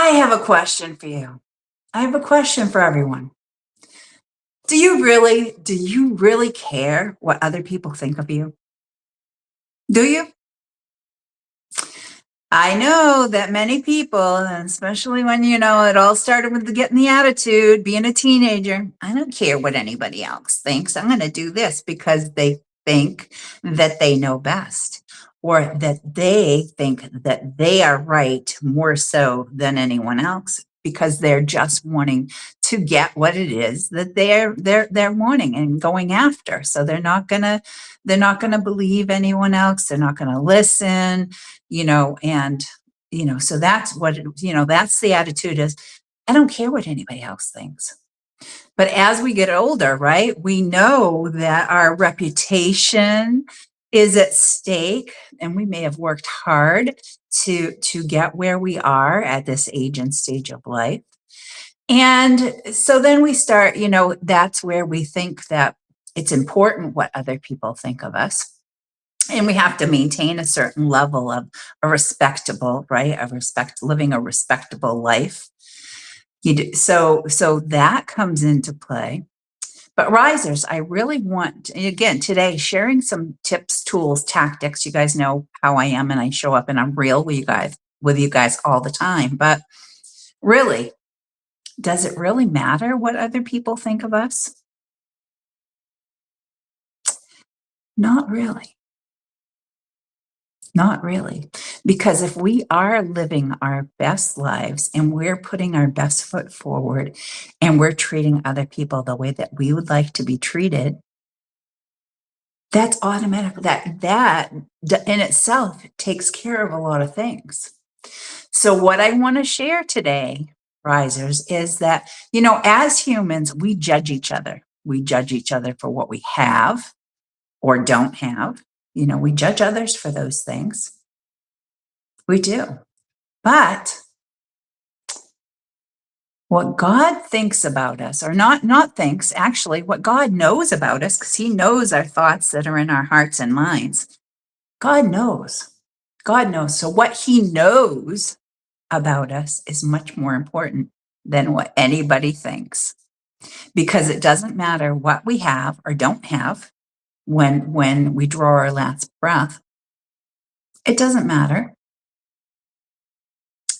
I have a question for you. I have a question for everyone. Do you really care what other people think of you? Do you? I know that many people, and especially when, it all started with getting the attitude, being a teenager, I don't care what anybody else thinks. I'm going to do this because they think that they know best, or that they think that they are right more so than anyone else, because they're just wanting to get what it is that they're wanting and going after. So they're not gonna believe anyone else. They're not gonna listen, and so that's that's the attitude is, I don't care what anybody else thinks. But as we get older, right, we know that our reputation is at stake, and we may have worked hard to get where we are at this age and stage of life. And so then we start, that's where we think that it's important what other people think of us, and we have to maintain a certain level of a respectable, right, living a respectable life. So that comes into play. But risers, I really want, and again, today, sharing some tips, tools, tactics. You guys know how I am, and I show up and I'm real with you guys all the time. But really, does it really matter what other people think of us? Not really. Not really. Because if we are living our best lives and we're putting our best foot forward and we're treating other people the way that we would like to be treated, that's automatic. That in itself takes care of a lot of things. So what I want to share today, risers, is that, as humans, we judge each other. We judge each other for what we have or don't have. We judge others for those things. We do. But what God thinks about us, or not thinks, actually, what God knows about us, because He knows our thoughts that are in our hearts and minds. God knows. God knows. So what He knows about us is much more important than what anybody thinks, because it doesn't matter what we have or don't have when we draw our last breath. It doesn't matter.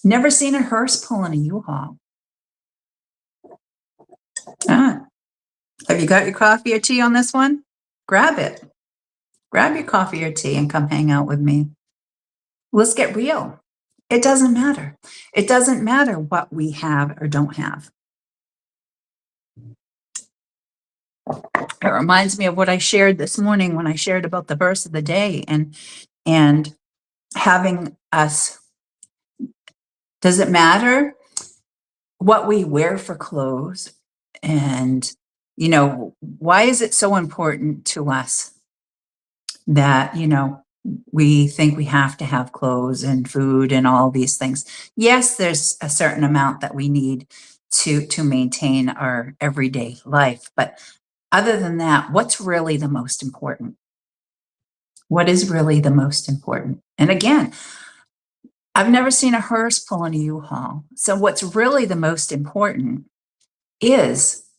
Never seen a hearse pulling a U-Haul. Ah, have you got your coffee or tea on this one? Grab it. Grab your coffee or tea and come hang out with me. Let's get real. It doesn't matter. It doesn't matter what we have or don't have. It reminds me of what I shared this morning when I shared about the verse of the day, and having us. Does it matter what we wear for clothes? And why is it so important to us that we think we have to have clothes and food and all these things? Yes, there's a certain amount that we need to maintain our everyday life, but other than that, what's really the most important? What is really the most important? And again, I've never seen a hearse pulling a U-Haul. So what's really the most important is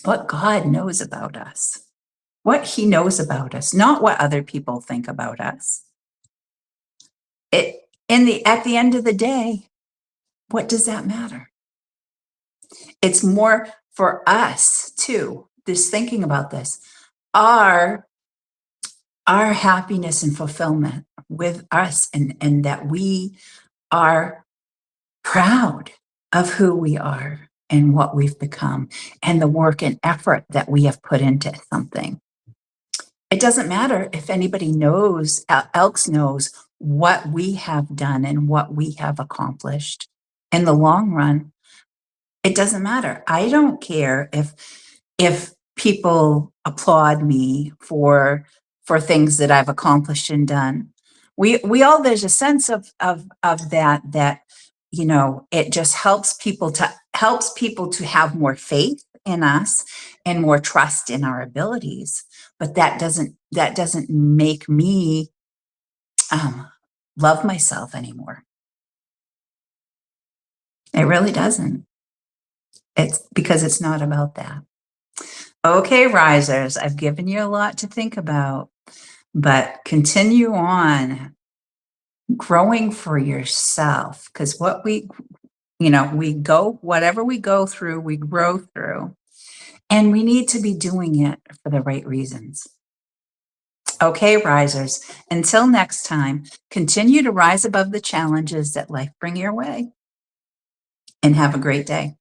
what God knows about us, what He knows about us, not what other people think about us. At the end of the day, what does that matter? It's more for us too. Just thinking about this, our happiness and fulfillment with us, and that we are proud of who we are and what we've become and the work and effort that we have put into something. It doesn't matter if anybody else knows what we have done and what we have accomplished. In the long run, it doesn't matter. I don't care if people applaud me for things that I've accomplished and done. We all, there's a sense of that it just helps people to have more faith in us and more trust in our abilities. But that doesn't make me love myself anymore. It really doesn't. It's because it's not about that. Okay, risers, I've given you a lot to think about, but continue on growing for yourself because what we go, whatever we go through, we grow through, and we need to be doing it for the right reasons. Okay, risers, until next time, continue to rise above the challenges that life bring your way and have a great day.